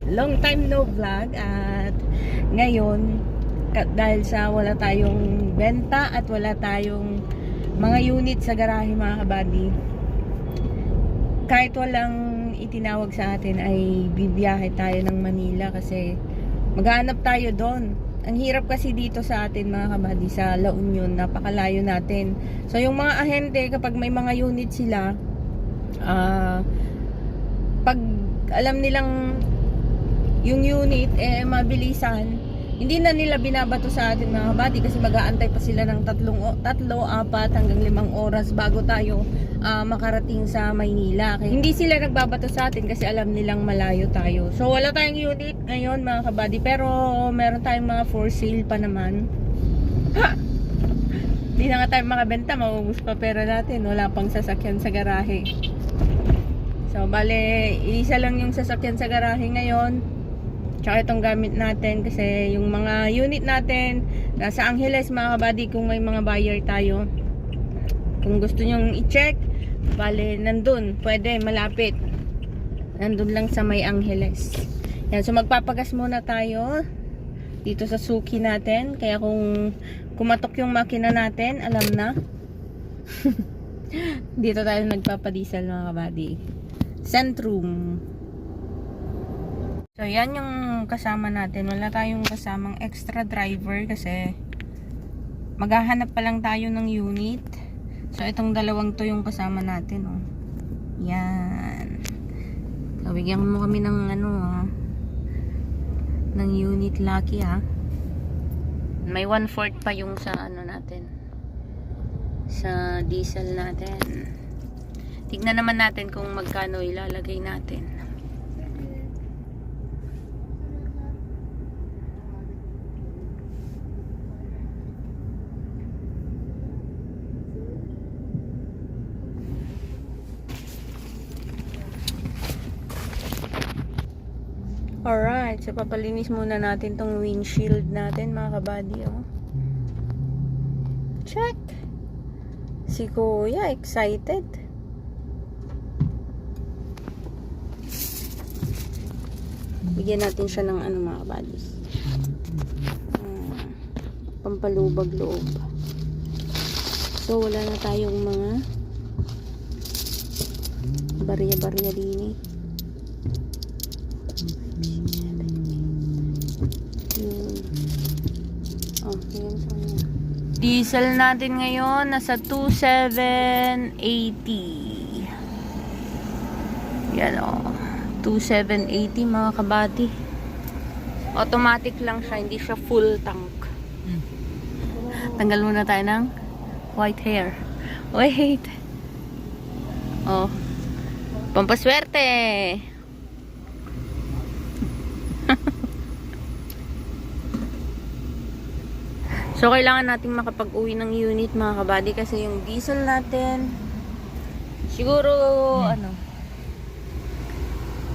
long time no vlog. At ngayon, dahil sa wala tayong benta at wala tayong mga unit sa garahe mga kabady, kahit walang itinawag sa atin ay bibiyahe tayo ng Manila kasi maghahanap tayo doon. Ang hirap kasi dito sa atin mga kabady, sa La Union, napakalayo natin. So yung mga ahente, kapag may mga unit sila, pag alam nilang yung unit mabilisan, hindi na nila binabato sa atin mga kabady kasi mag-aantay pa sila ng 3, 4 hanggang 5 oras bago tayo makarating sa Maynila. Kaya hindi sila nagbabato sa atin kasi alam nilang malayo tayo. So wala tayong unit ngayon mga kabady, pero meron tayong mga for sale pa naman. Hindi na nga tayo makabenta, maubos pa pera natin, wala pang sasakyan sa garahe. So bale, isa lang yung sasakyan sa garahe ngayon, tsaka itong gamit natin kasi yung mga unit natin nasa Angeles mga kabady. Kung may mga buyer tayo, kung gusto nyong i-check, bale nandun, pwede, malapit, nandun lang sa may Angeles. Yan, so magpapagas muna tayo dito sa suki natin, kaya kung kumatok yung makina natin, alam na. Dito tayo nagpapadiesel mga kabady, Centrum. So yan yung kasama natin. Wala tayong kasamang extra driver kasi maghahanap pa lang tayo ng unit. So itong dalawang to yung kasama natin, oh. Yan. So bigyan mo kami ng ng unit lucky, ha. May 1/4 pa yung sa natin, sa diesel natin. Tignan naman natin kung magkano ilalagay natin. Alright, so papalinis muna natin tong windshield natin mga kabady, oh. Check! Si Kuya excited. Bigyan natin siya ng mga kabady, pampalubag loob. So wala na tayong mga barya-barya din, Diesel natin ngayon nasa 2,780. Yan, o, 2,780 mga kabady. Automatic lang siya, hindi siya full tank. Tanggal muna tayo ng white hair. Wait. Oh, pampaswerte. So kailangan nating makapag-uwi ng unit mga kabady kasi yung diesel natin siguro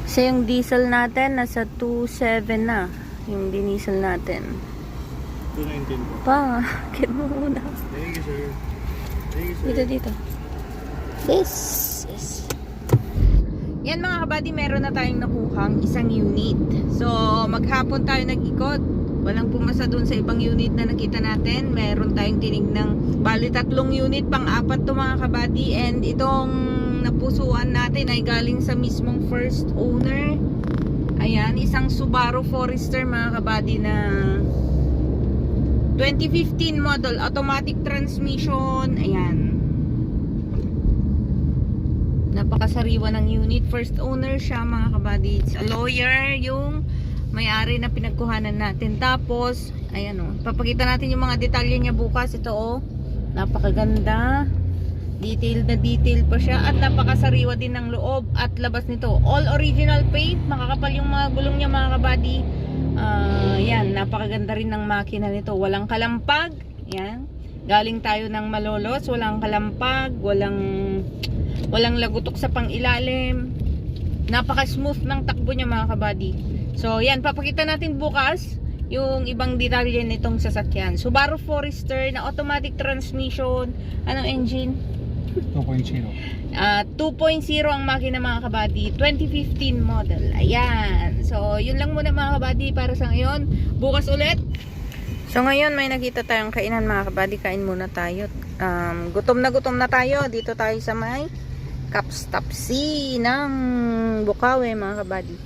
kasi yung diesel natin nasa 2.7 na yung diesel natin. 219 pa, kit mo muna. Thank you, sir. Thank you, sir. Dito. Yes. Yan mga kabady, meron na tayong nakuhang isang unit. So maghapon tayo nag-ikot. Walang pumasa dun sa ibang unit na nakita natin. Meron tayong tinignang bali 3 unit, pang-4 to mga kabady. And itong napusuan natin ay galing sa mismong first owner. Ayan, isang Subaru Forester mga kabady na 2015 model, automatic transmission. Ayan, napakasariwa ng unit. First owner siya mga kabady. It's a lawyer yung may-ari na pinagkuhanan natin. Tapos, ayan, o, papakita natin yung mga detalye niya bukas. Ito, o, napakaganda. Detail na detail pa siya. At napakasariwa din ng loob at labas nito. All original paint. Makakapal yung mga gulong niya mga kabady. Yan, napakaganda rin ng makina nito. Walang kalampag. Yan. Galing tayo ng Malolos. Walang kalampag. Walang lagutok sa pangilalim. Napaka-smooth ng takbo niya mga kabady. So, yan, papakita natin bukas yung ibang detalye nitong sasakyan. Subaru Forester na automatic transmission. Anong engine? 2.0. 2.0 ang makina mga kabady, 2015 model. Ayan. So, yun lang muna mga kabady para sa ngayon. Bukas ulit. So, ngayon may nakita tayong kainan mga kabady. Kain muna tayo. Gutom na tayo. Dito tayo sa may Kapstapsi ng Bukawi mga kabady.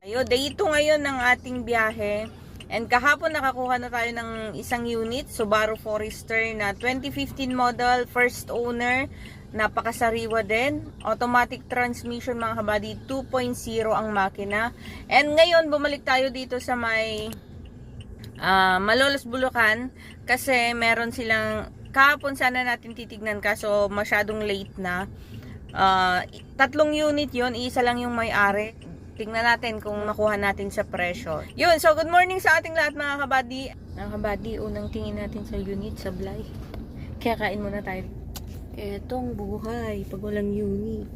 Ayun, day 2 ngayon ng ating biyahe. And kahapon nakakuha na tayo ng isang unit, Subaru Forester na 2015 model, first owner, napakasariwa din. Automatic transmission mga kabady, 2.0 ang makina. And ngayon bumalik tayo dito sa may Malolos, Bulacan kasi meron silang, kahapon sana natin titignan kaso masyadong late na. 3 unit yon, isa lang yung may-ari. Tingnan natin kung makuha natin sa presyo. Yun, so good morning sa ating lahat mga kabady. Mga kabady, unang tingin natin sa unit, sablay. Kaya kain muna tayo. Etong buhay pag walang unit.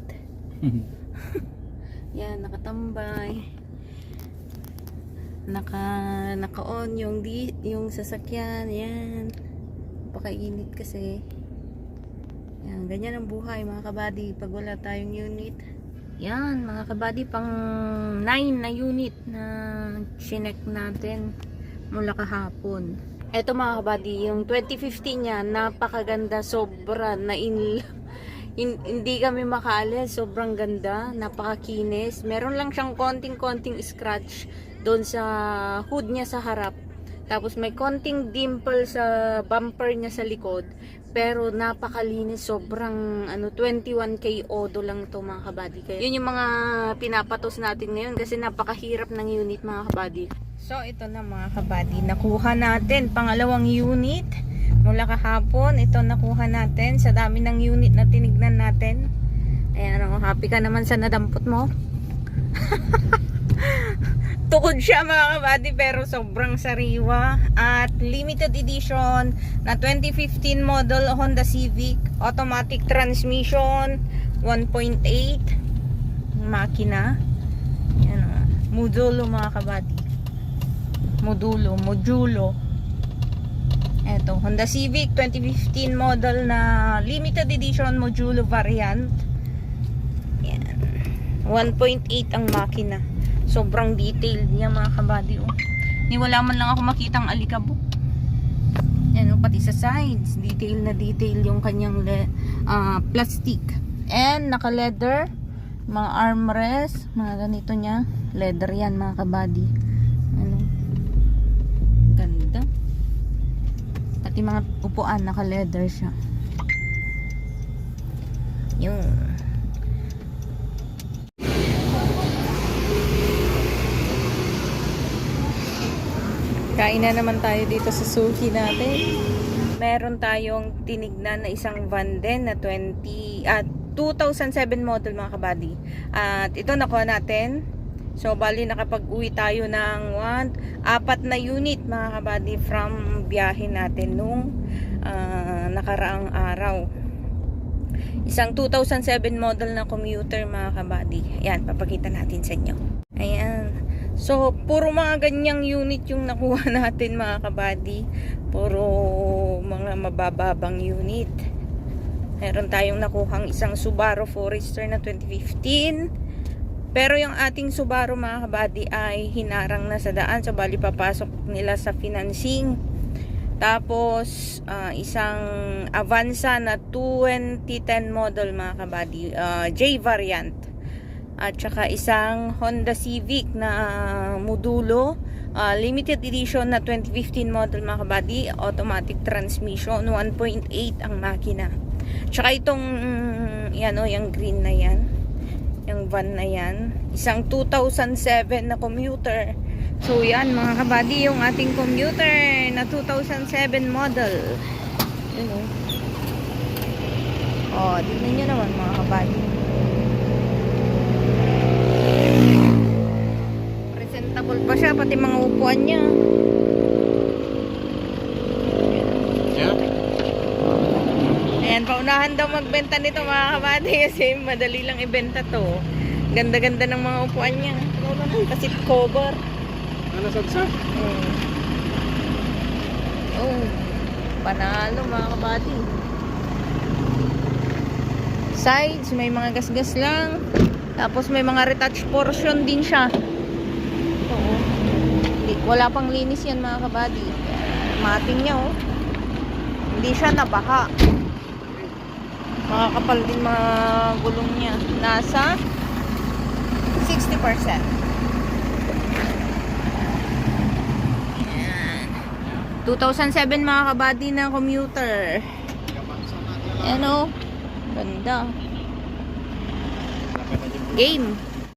Yan, nakatambay. Naka-on yung sasakyan. Yan. Pakainit kasi. Yan, ganyan ang buhay mga kabady pag wala tayong unit. Yan mga kabady, pang 9 na unit na sinek natin mula kahapon. Eto mga kabady, yung 2015 niya, napakaganda, sobra na hindi kami makaalis, sobrang ganda, napakakinis. Meron lang siyang konting scratch doon sa hood niya sa harap. Tapos may konting dimple sa bumper niya sa likod. Pero napakalinis, sobrang 21K odo lang to mga kabady. Kaya yun yung mga pinapatos natin ngayon kasi napakahirap ng unit mga kabady. So ito na mga kabady, nakuha natin pangalawang unit mula kahapon. Ito nakuha natin sa dami ng unit na tinignan natin. Ayan, happy ka naman sa nadampot mo. Tukod siya mga kabady pero sobrang sariwa. At limited edition na 2015 model Honda Civic, automatic transmission, 1.8 makina. Yan o, modulo mga kabady. Modulo. Eto, Honda Civic 2015 model na limited edition modulo variant. Yan, 1.8 ang makina. Sobrang detailed niya mga kabady. Ni wala man lang ako makitang alikabok. Yan, pati sa sides, detail na detail yung kanyang plastic. And naka leather, mga armrest, mga ganito niya. Leather yan mga kabady. Ganda. Pati mga upuan, naka leather siya. Yung kain na naman tayo dito sa suki natin. Meron tayong tinignan na isang van din na 2007 model mga kabady. At ito nakuha natin. So bali nakapag-uwi tayo ng 4 na unit mga kabady from biyahe natin nung nakaraang araw. Isang 2007 model na commuter mga kabady. Ayan, papakita natin sa inyo. Ayan. So, puro mga ganyang unit yung nakuha natin mga kabady. Puro mga mabababang unit. Meron tayong nakuhang isang Subaru Forester na 2015. Pero yung ating Subaru mga kabady ay hinarang na sa daan. So, bali papasok nila sa financing. Tapos, isang Avanza na 2010 model mga kabady. J variant. At saka isang Honda Civic na modulo, limited edition na 2015 model mga kabady, automatic transmission, 1.8 ang makina. Tsaka itong yan yung green na yan, yung van na yan, isang 2007 na commuter. So yan mga kabady, yung ating commuter na 2007 model. Yun tignan nyo naman mga kabady. Presentable pa siya, pati mga upuan niya. Ayan, paunahan daw magbenta nito mga kabady kasi madali lang ibenta to. Ganda-ganda ng mga upuan niya. Kasi cover. Ano sagsa? Oh, panalo mga kabady. sides, may mga gasgas lang. Tapos may mga retouch portion din siya. Oo. Wala pang linis yan mga kabady. Mating niya oh. Hindi siya nabaha. Makakapal din mga gulong niya. Nasa 60%. Ayan. 2007 mga kabady na commuter. Ayan oh. Ganda. Game.